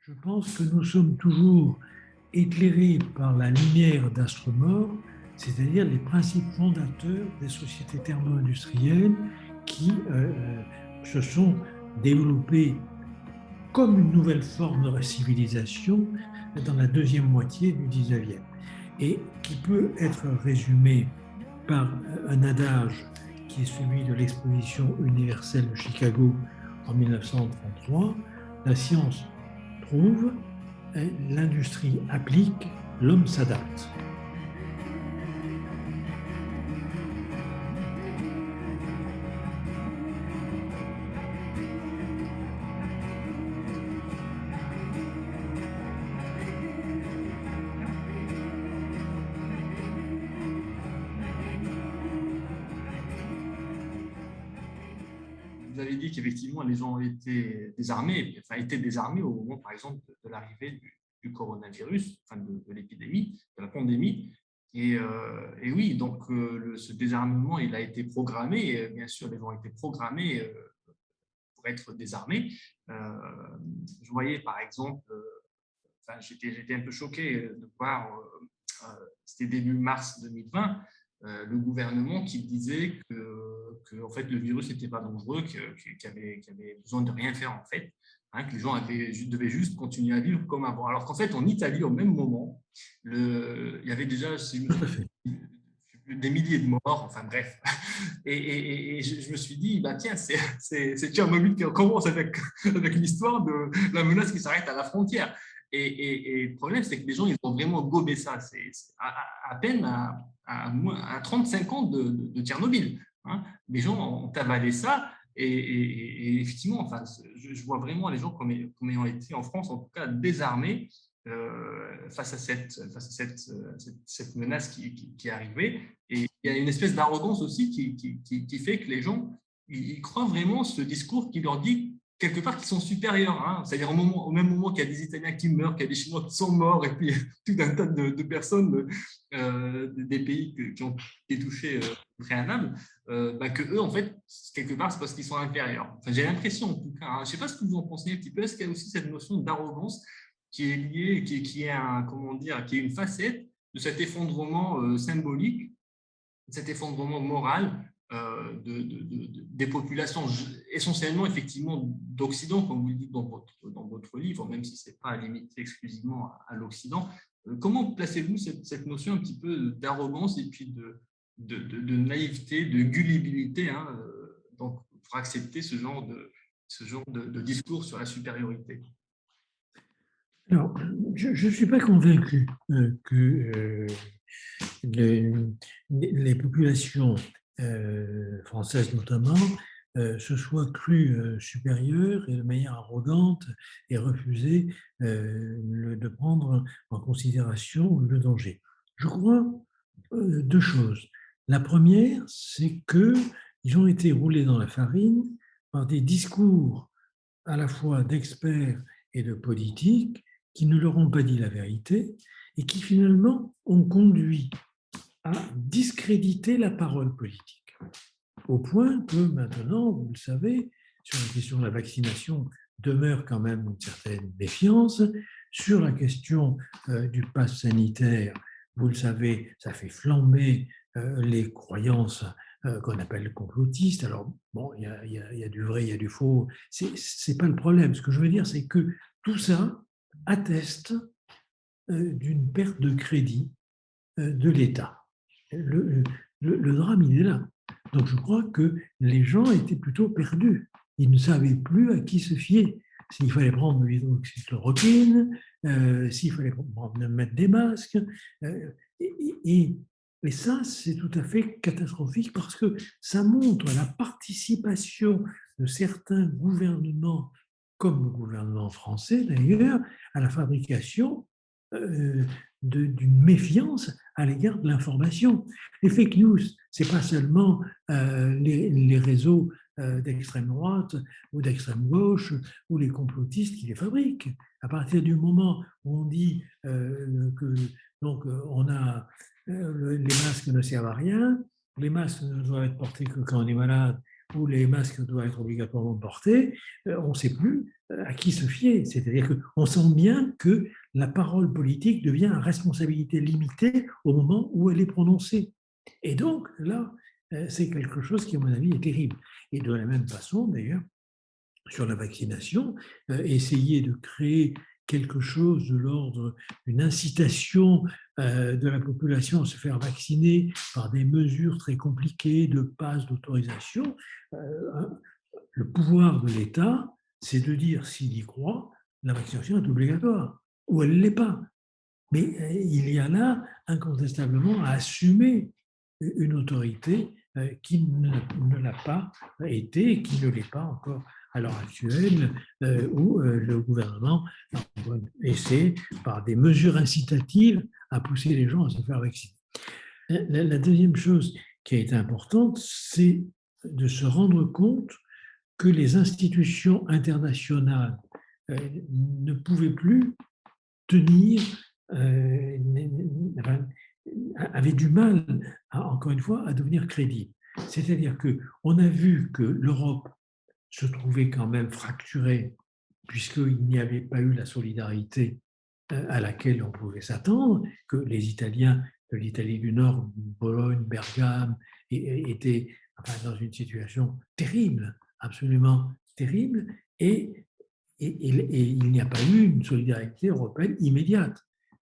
Je pense que nous sommes toujours éclairés par la lumière d'Astromore, c'est-à-dire les principes fondateurs des sociétés thermo-industrielles qui se sont développées comme une nouvelle forme de civilisation dans la deuxième moitié du 19e et qui peut être résumé par un adage qui est celui de l'exposition universelle de Chicago en 1933, la science trouve, l'industrie applique, l'homme s'adapte. Vous avez dit qu'effectivement, les gens étaient désarmés au moment, par exemple, de l'arrivée du coronavirus, enfin de l'épidémie, de la pandémie. Et oui, donc ce désarmement, il a été programmé. Et, bien sûr, les gens ont été programmés pour être désarmés. Je voyais, par exemple, j'étais un peu choqué de voir, c'était début mars 2020, le gouvernement qui disait que en fait, le virus n'était pas dangereux, qu'il avait besoin de rien faire en fait, hein, que les gens devaient juste continuer à vivre comme avant. Alors qu'en fait, en Italie, au même moment, il y avait déjà Tout à fait. des milliers de morts, enfin bref. Et je me suis dit, bah, tiens, c'est Tchernobyl qui commence avec l'histoire de la menace qui s'arrête à la frontière. Et le problème, c'est que les gens, ils ont vraiment gobé ça. C'est à peine à 35 ans de Tchernobyl. Hein. Les gens ont avalé ça. Et effectivement, enfin, je vois vraiment les gens comme ayant été en France, en tout cas, désarmés face à cette menace qui est arrivée. Et il y a une espèce d'arrogance aussi qui fait que les gens ils croient vraiment ce discours qui leur dit quelque part qu'ils sont supérieurs. Hein. C'est-à-dire au même moment qu'il y a des Italiens qui meurent, qu'il y a des Chinois qui sont morts, et puis tout un tas de personnes des pays qui ont été touchés préalables, que eux, en fait, quelque part, c'est parce qu'ils sont inférieurs. Enfin, j'ai l'impression, en tout cas. Hein. Je ne sais pas ce que vous en pensez un petit peu. Est-ce qu'il y a aussi cette notion d'arrogance qui est liée, qui est comment dire, qui est une facette de cet effondrement symbolique, cet effondrement moral des populations, essentiellement effectivement d'Occident, comme vous le dites dans votre livre, même si ce n'est pas limité exclusivement à l'Occident. Comment placez-vous cette notion un petit peu d'arrogance et puis de naïveté, de gullibilité, hein, donc, pour accepter ce genre de discours sur la supériorité? Alors, je ne suis pas convaincu que les, les populations françaises notamment se soient crues supérieures et de manière arrogante et refusé de prendre en considération le danger. Je crois deux choses. La première, c'est qu'ils ont été roulés dans la farine par des discours à la fois d'experts et de politiques qui ne leur ont pas dit la vérité et qui finalement ont conduit à discréditer la parole politique. Au point que maintenant, vous le savez, sur la question de la vaccination, demeure quand même une certaine méfiance. Sur la question du pass sanitaire, vous le savez, ça fait flamber les croyances qu'on appelle complotistes. Alors, bon, il y a du vrai, il y a du faux. C'est pas le problème. Ce que je veux dire, c'est que tout ça atteste d'une perte de crédit de l'État. Le drame, il est là. Donc je crois que les gens étaient plutôt perdus. Ils ne savaient plus à qui se fier. S'il fallait prendre l'hydroxychloroquine, s'il fallait mettre des masques. Et ça, c'est tout à fait catastrophique parce que ça montre la participation de certains gouvernements, comme le gouvernement français d'ailleurs, à la fabrication d'une méfiance à l'égard de l'information. Les fake news, ce n'est pas seulement les réseaux d'extrême droite ou d'extrême gauche ou les complotistes qui les fabriquent. À partir du moment où on dit que donc, on a les masques ne servent à rien, les masques ne doivent être portés que quand on est malade, où les masques doivent être obligatoirement portés, on ne sait plus à qui se fier. C'est-à-dire qu'on sent bien que la parole politique devient une responsabilité limitée au moment où elle est prononcée. Et donc, là, c'est quelque chose qui, à mon avis, est terrible. Et de la même façon, d'ailleurs, sur la vaccination, essayer de créer quelque chose de l'ordre d'une incitation de la population à se faire vacciner par des mesures très compliquées de passe, d'autorisation. Le pouvoir de l'État, c'est de dire s'il y croit, la vaccination est obligatoire ou elle ne l'est pas. Mais il y a là incontestablement à assumer une autorité qui ne l'a pas été et qui ne l'est pas encore à l'heure actuelle, où le gouvernement essaie, par des mesures incitatives, à pousser les gens à se faire vacciner. La deuxième chose qui a été importante, c'est de se rendre compte que les institutions internationales ne pouvaient plus tenir, avait du mal, encore une fois, à devenir crédible. C'est-à-dire qu'on a vu que l'Europe se trouvait quand même fracturée, puisqu'il n'y avait pas eu la solidarité à laquelle on pouvait s'attendre, que les Italiens de l'Italie du Nord, Bologne, Bergame, étaient dans une situation terrible, absolument terrible, et il n'y a pas eu une solidarité européenne immédiate.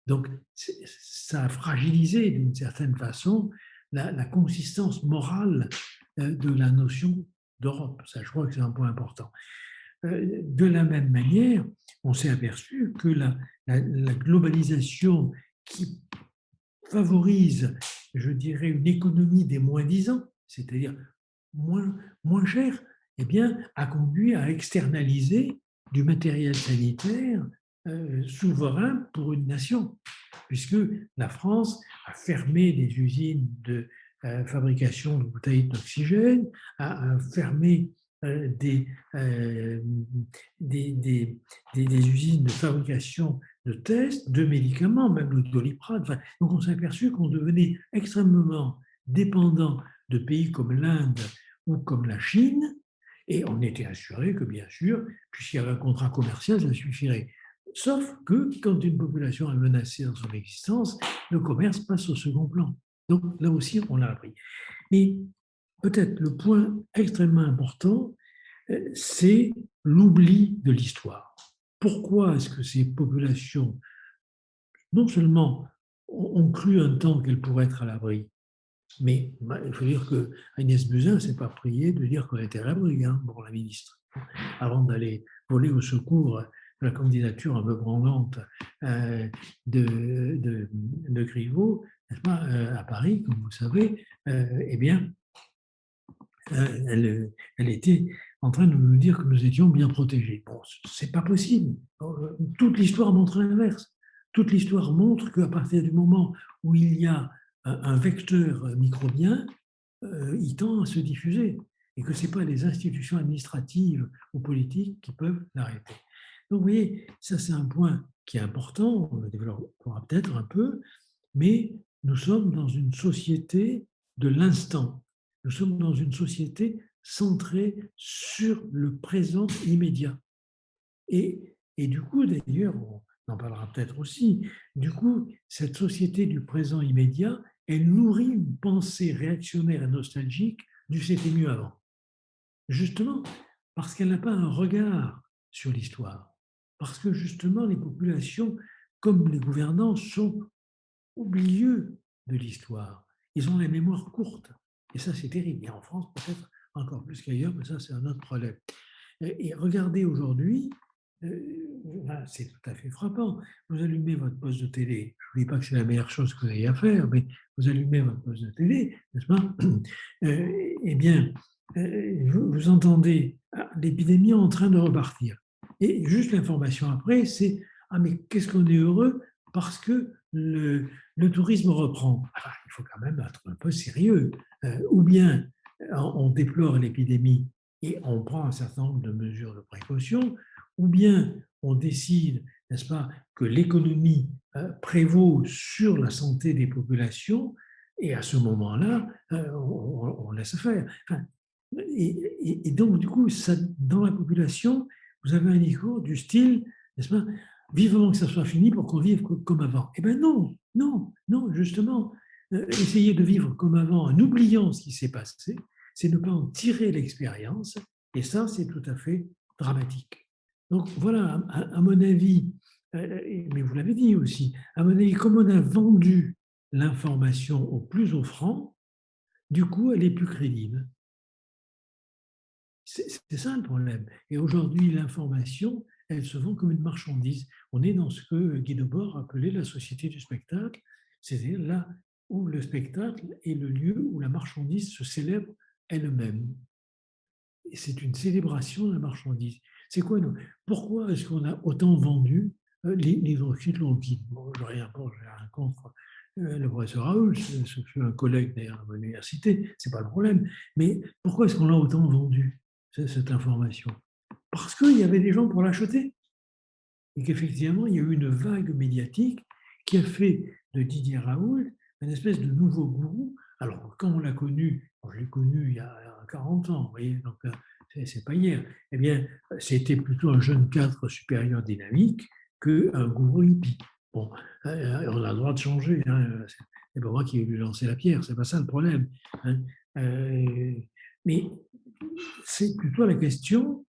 Donc, ça a fragilisé d'une certaine façon la consistance morale de la notion d'Europe. Ça, je crois que c'est un point important. De la même manière, on s'est aperçu que la globalisation qui favorise, je dirais, une économie des moins-disants, c'est-à-dire moins cher, eh bien, a conduit à externaliser du matériel sanitaire souverain pour une nation, puisque la France a fermé des usines de fabrication de bouteilles d'oxygène, a fermé des usines de fabrication de tests, de médicaments, même le Doliprane. Enfin, donc on s'est aperçu qu'on devenait extrêmement dépendant de pays comme l'Inde ou comme la Chine, et on était assuré que, bien sûr, puisqu'il y avait un contrat commercial, ça suffirait. Sauf que quand une population est menacée dans son existence, le commerce passe au second plan. Donc là aussi, on l'a appris. Mais peut-être le point extrêmement important, c'est l'oubli de l'histoire. Pourquoi est-ce que ces populations, non seulement ont cru un temps qu'elles pourraient être à l'abri, mais il faut dire que Agnès Buzyn ne s'est pas priée de dire qu'on était à l'abri, pour la ministre, avant d'aller voler au secours de la candidature un peu branlante de Griveaux, n'est-ce pas, à Paris, comme vous savez, eh bien, elle était en train de nous dire que nous étions bien protégés. Bon, c'est pas possible. Toute l'histoire montre l'inverse. Toute l'histoire montre qu'à partir du moment où il y a un vecteur microbien, il tend à se diffuser et que ce n'est pas les institutions administratives ou politiques qui peuvent l'arrêter. Donc, vous voyez, ça c'est un point qui est important, on le développera peut-être un peu, mais nous sommes dans une société de l'instant. Nous sommes dans une société centrée sur le présent immédiat. Et du coup, d'ailleurs, on en parlera peut-être aussi, du coup, cette société du présent immédiat, elle nourrit une pensée réactionnaire et nostalgique du c'était mieux avant. Justement, parce qu'elle n'a pas un regard sur l'histoire. Parce que justement, les populations, comme les gouvernants, sont au milieu de l'histoire. Ils ont la mémoire courte. Et ça, c'est terrible. Et en France, peut-être encore plus qu'ailleurs, mais ça, c'est un autre problème. Et regardez aujourd'hui, c'est tout à fait frappant. Vous allumez votre poste de télé. Je ne dis pas que c'est la meilleure chose que vous ayez à faire, mais vous allumez votre poste de télé, n'est-ce pas? Eh bien, vous entendez l'épidémie est en train de repartir. Et juste l'information après, c'est ah, mais qu'est-ce qu'on est heureux parce que le tourisme reprend. Alors, il faut quand même être un peu sérieux. Ou bien on déplore l'épidémie et on prend un certain nombre de mesures de précaution, ou bien on décide, n'est-ce pas, que l'économie prévaut sur la santé des populations, et à ce moment-là, on laisse faire. Enfin, Et donc, du coup, ça, dans la population, vous avez un discours du style, n'est-ce pas, vivement que ça soit fini pour qu'on vive comme avant. Eh bien non, non, non, justement, essayer de vivre comme avant en oubliant ce qui s'est passé, c'est ne pas en tirer l'expérience, et ça, c'est tout à fait dramatique. Donc voilà, à mon avis, mais vous l'avez dit aussi, à mon avis, comme on a vendu l'information au plus offrant, du coup, elle est plus crédible. C'est ça le problème. Et aujourd'hui, l'information, elle se vend comme une marchandise. On est dans ce que Guy Debord appelait la société du spectacle, c'est-à-dire là où le spectacle est le lieu où la marchandise se célèbre elle-même. Et c'est une célébration de la marchandise. C'est quoi non Pourquoi est-ce qu'on a autant vendu les Lockheed? Bon, je n'ai rien contre le professeur Raoul, ce fut un collègue d'ailleurs à l'université, c'est pas le problème. Mais pourquoi est-ce qu'on l'a autant vendu, cette information? Parce qu'il y avait des gens pour l'acheter. Et qu'effectivement, il y a eu une vague médiatique qui a fait de Didier Raoul une espèce de nouveau gourou. Alors, quand on l'a connu, je l'ai connu il y a 40 ans, vous voyez, donc c'est pas hier, eh bien, c'était plutôt un jeune cadre supérieur dynamique qu'un gourou hippie. Bon, on a le droit de changer, hein, c'est pas moi qui vais lui lancer la pierre, c'est pas ça le problème. Hein. Mais c'est plutôt la question,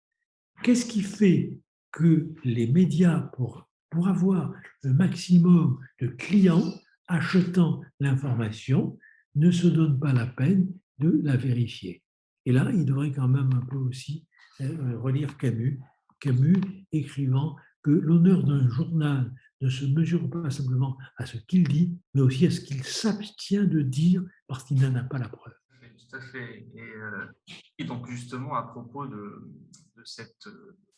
qu'est-ce qui fait que les médias, pour avoir le maximum de clients achetant l'information, ne se donnent pas la peine de la vérifier? Et là, il devrait quand même un peu aussi relire Camus, Camus écrivant que l'honneur d'un journal ne se mesure pas simplement à ce qu'il dit, mais aussi à ce qu'il s'abstient de dire parce qu'il n'en a pas la preuve. Tout à fait. Et donc, justement, à propos de cette,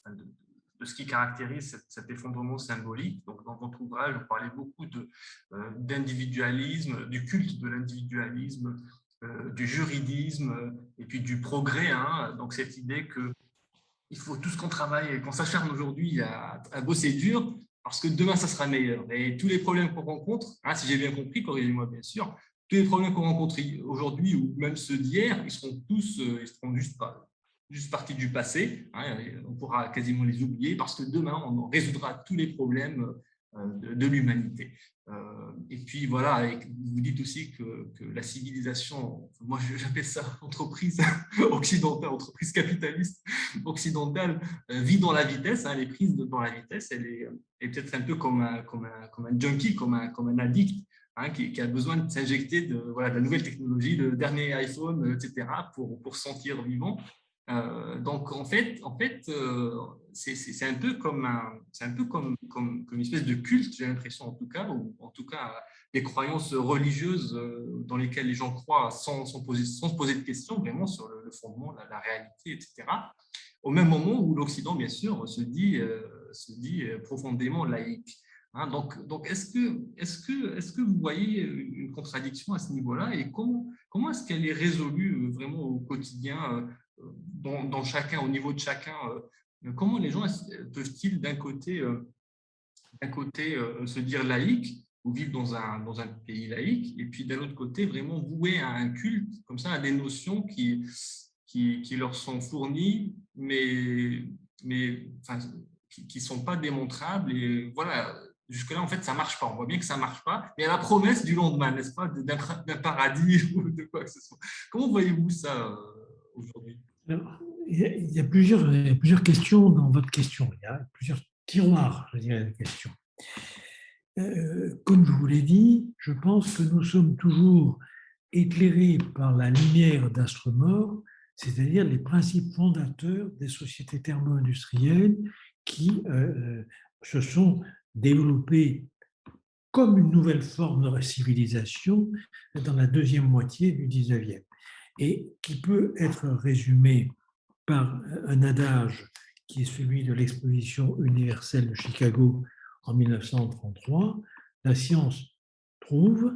de ce qui caractérise cet effondrement symbolique, donc dans votre ouvrage, vous parlez beaucoup d'individualisme, du culte de l'individualisme, du juridisme et puis du progrès. Hein. Donc, cette idée qu'il faut tous qu'on travaille et qu'on s'acharne aujourd'hui à bosser dur parce que demain, ça sera meilleur. Et tous les problèmes qu'on rencontre, hein, si j'ai bien compris, corrigez-moi bien sûr, tous les problèmes qu'on rencontre aujourd'hui ou même ceux d'hier, ils seront juste partie du passé. Hein, on pourra quasiment les oublier parce que demain, on résoudra tous les problèmes de l'humanité. Et puis voilà, et vous dites aussi que la civilisation, moi j'appelle ça entreprise occidentale, entreprise capitaliste occidentale, vit dans la vitesse, hein, elle est prise dans la vitesse, elle est peut-être un peu comme un junkie, comme un addict. Hein, qui a besoin de s'injecter de la nouvelle technologie, le dernier iPhone, etc., pour se sentir vivant. Donc, en fait c'est un peu comme une espèce de culte, j'ai l'impression, en tout cas, ou en tout cas, des croyances religieuses dans lesquelles les gens croient sans se poser de questions, vraiment sur le fondement, la réalité, etc. Au même moment où l'Occident, bien sûr, se dit profondément laïque. Hein, donc est-ce que vous voyez une contradiction à ce niveau-là et comment est-ce qu'elle est résolue vraiment au quotidien dans chacun, au niveau de chacun? Comment les gens peuvent-ils d'un côté se dire laïque ou vivre dans un pays laïque et puis d'un autre côté vraiment vouer à un culte, comme ça, à des notions qui leur sont fournies, mais enfin, qui ne sont pas démontrables. Et voilà, jusque-là, en fait, ça ne marche pas. On voit bien que ça ne marche pas. Mais il y a la promesse du lendemain, n'est-ce pas, d'un paradis ou de quoi que ce soit. Comment voyez-vous ça aujourd'hui? Alors, il y a plusieurs questions dans votre question. Il y a plusieurs tiroirs, je dirais, de questions. Comme je vous l'ai dit, je pense que nous sommes toujours éclairés par la lumière d'astres morts, c'est-à-dire les principes fondateurs des sociétés thermo-industrielles qui se sont développées comme une nouvelle forme de civilisation dans la deuxième moitié du 19e et qui peut être résumé par un adage qui est celui de l'exposition universelle de Chicago en 1933, la science trouve,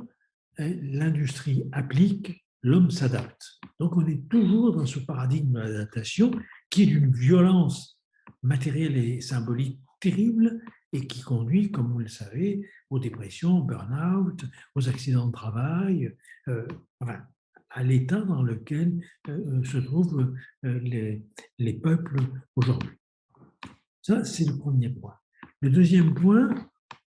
l'industrie applique, l'homme s'adapte. Donc on est toujours dans ce paradigme de l'adaptation qui est d'une violence matérielle et symbolique terrible et qui conduit, comme vous le savez, aux dépressions, au burn-out, aux accidents de travail, enfin, à l'état dans lequel se trouvent les peuples aujourd'hui. Ça, c'est le premier point. Le deuxième point,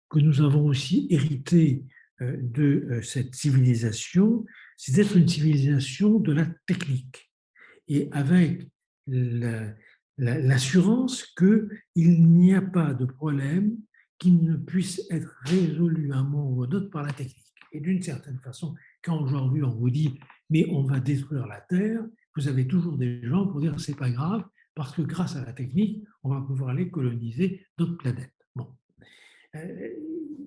que nous avons aussi hérité de cette civilisation, c'est d'être une civilisation de la technique et avec l'assurance qu'il n'y a pas de problème qui ne puisse être résolu à un moment ou à un autre par la technique. Et d'une certaine façon, quand aujourd'hui on vous dit mais on va détruire la Terre, vous avez toujours des gens pour dire c'est pas grave parce que grâce à la technique, on va pouvoir aller coloniser d'autres planètes. Bon.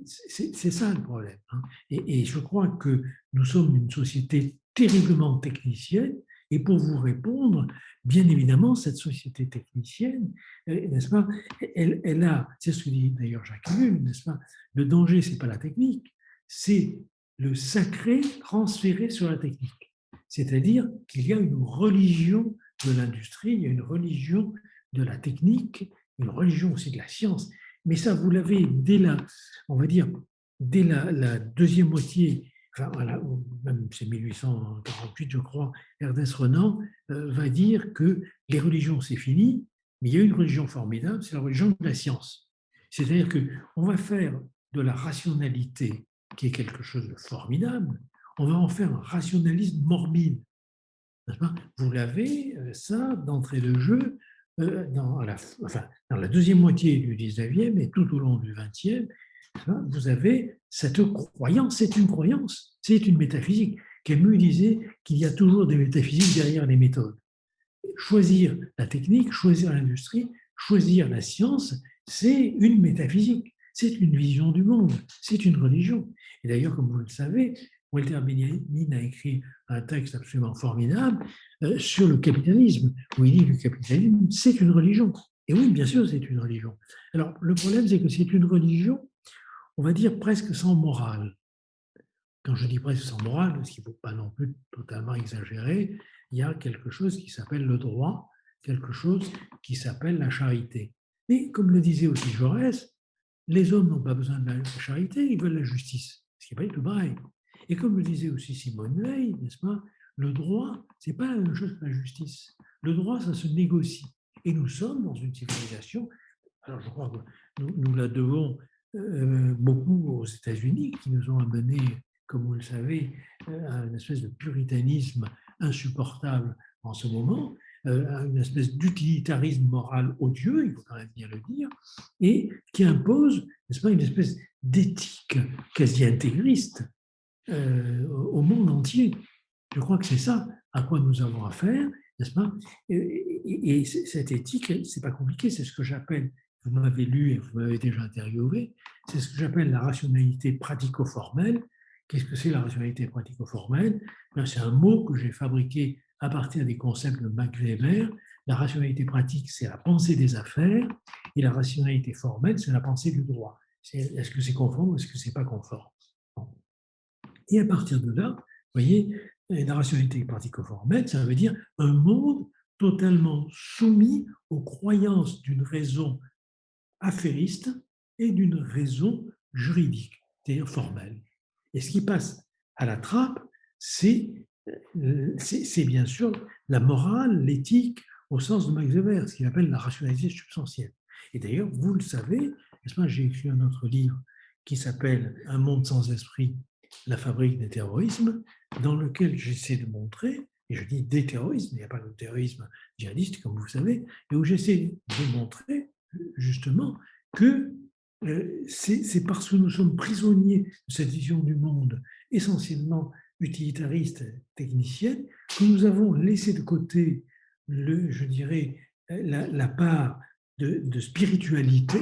C'est ça le problème. Hein. Et je crois que nous sommes une société terriblement technicienne. Et pour vous répondre, bien évidemment, cette société technicienne, n'est-ce pas, elle a, c'est ce que dit d'ailleurs Jacques Ellul, n'est-ce pas, le danger, ce n'est pas la technique, c'est le sacré transféré sur la technique. C'est-à-dire qu'il y a une religion de l'industrie, il y a une religion de la technique, une religion aussi de la science. Mais ça, vous l'avez dès on va dire, dès la deuxième moitié, enfin, voilà, même c'est 1848, je crois, Ernest Renan va dire que les religions, c'est fini, mais il y a une religion formidable, c'est la religion de la science. C'est-à-dire qu'on va faire de la rationalité, qui est quelque chose de formidable, on va en faire un rationalisme morbide. Vous l'avez, ça, d'entrée de jeu, dans la deuxième moitié du 19e et tout au long du 20e, vous avez cette croyance, c'est une croyance, c'est une métaphysique. Camus disait qu'il y a toujours des métaphysiques derrière les méthodes. Choisir la technique, choisir l'industrie, choisir la science, c'est une métaphysique, c'est une vision du monde, c'est une religion. Et d'ailleurs, comme vous le savez, Walter Benjamin a écrit un texte absolument formidable sur le capitalisme, où il dit que le capitalisme, c'est une religion. Et oui, bien sûr, c'est une religion. Alors, le problème, c'est que c'est une religion, on va dire, presque sans morale. Quand je dis presque sans morale, parce qu'il ne faut pas non plus totalement exagérer, il y a quelque chose qui s'appelle le droit, quelque chose qui s'appelle la charité. Mais comme le disait aussi Jaurès, les hommes n'ont pas besoin de la charité, ils veulent la justice, ce qui n'est pas du tout pareil. Et comme le disait aussi Simone Veil, n'est-ce pas, le droit, ce n'est pas la même chose que la justice. Le droit, ça se négocie. Et nous sommes dans une civilisation, alors je crois que nous la devons beaucoup aux États-Unis, qui nous ont amené, comme vous le savez, à une espèce de puritanisme insupportable en ce moment, à une espèce d'utilitarisme moral odieux, il faut quand même bien le dire, et qui impose, n'est-ce pas, une espèce d'éthique quasi intégriste au monde entier. Je crois que c'est ça à quoi nous avons affaire, n'est-ce pas? Et cette éthique, c'est pas compliqué, c'est ce que j'appelle, vous m'avez lu et vous m'avez déjà interviewé, c'est ce que j'appelle la rationalité pratico-formelle. Qu'est-ce que c'est la rationalité pratico-formelle? C'est un mot que j'ai fabriqué à partir des concepts de Max Weber. La rationalité pratique, c'est la pensée des affaires, et la rationalité formelle, c'est la pensée du droit. Est-ce que c'est conforme ou est-ce que c'est pas conforme? Et à partir de là, vous voyez, la rationalité pratico-formelle, ça veut dire un monde totalement soumis aux croyances d'une raison affairiste et d'une raison juridique, c'est-à-dire formelle. Et ce qui passe à la trappe, c'est bien sûr la morale, l'éthique, au sens de Max Weber, ce qu'il appelle la rationalité substantielle. Et d'ailleurs, vous le savez, j'ai écrit un autre livre qui s'appelle Un monde sans esprit, la fabrique des terrorismes, dans lequel j'essaie de montrer, et je dis des terrorismes, il n'y a pas de terrorisme djihadiste, comme vous savez, et où j'essaie de montrer justement que c'est parce que nous sommes prisonniers de cette vision du monde essentiellement utilitariste, technicienne, que nous avons laissé de côté, je dirais, la part de spiritualité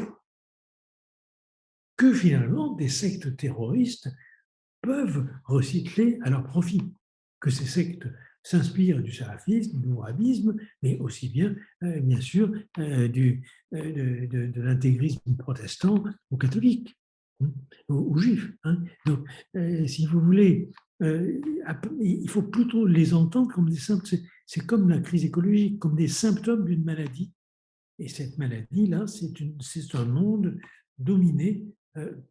que finalement des sectes terroristes peuvent recycler à leur profit, que ces sectes s'inspirent du salafisme, du wahhabisme, mais aussi bien sûr, de l'intégrisme protestant ou catholique, ou juif. Hein. Donc, si vous voulez, il faut plutôt les entendre comme des symptômes. C'est comme la crise écologique, comme des symptômes d'une maladie. Et cette maladie-là, c'est un monde dominé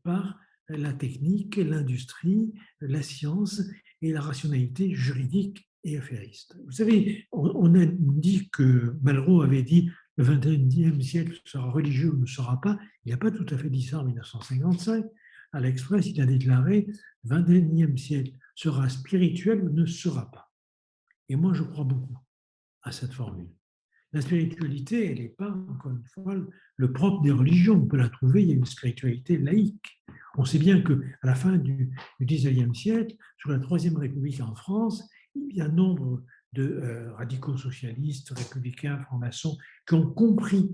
par la technique, l'industrie, la science et la rationalité juridique et affairiste. Vous savez, on a dit que Malraux avait dit le XXIe siècle sera religieux ou ne sera pas. Il n'a pas tout à fait dit ça en 1955. À l'Express, il a déclaré le XXIe siècle sera spirituel ou ne sera pas. Et moi, je crois beaucoup à cette formule. La spiritualité, elle n'est pas, encore une fois, le propre des religions. On peut la trouver, il y a une spiritualité laïque. On sait bien qu'à la fin du XIXe siècle, sous la Troisième République en France, il y a un nombre de radicaux socialistes, républicains, francs-maçons, qui ont compris,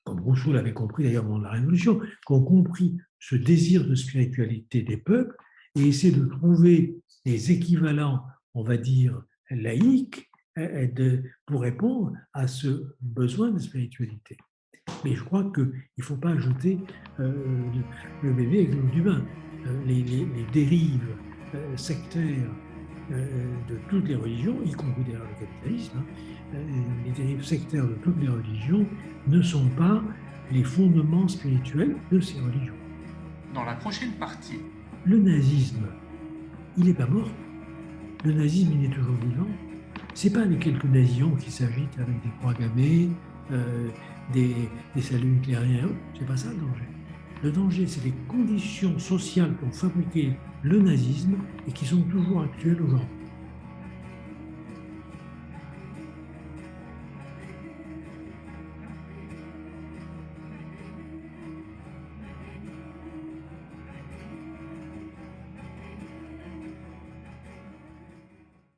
comme Rousseau l'avait compris d'ailleurs au moment de la Révolution, qui ont compris ce désir de spiritualité des peuples et essaient de trouver des équivalents, on va dire, laïques, pour répondre à ce besoin de spiritualité. Mais je crois qu'il ne faut pas jeter le bébé avec l'eau du bain. Les dérives sectaires de toutes les religions, y compris d'ailleurs le capitalisme, les dérives sectaires de toutes les religions ne sont pas les fondements spirituels de ces religions. Dans la prochaine partie, le nazisme, il n'est pas mort. Le nazisme, il est toujours vivant. Ce n'est pas les quelques nazillons qui s'agitent avec des croix gammées, des saluts nucléaires, c'est pas ça le danger. Le danger, c'est les conditions sociales qui ont fabriqué le nazisme et qui sont toujours actuelles aujourd'hui.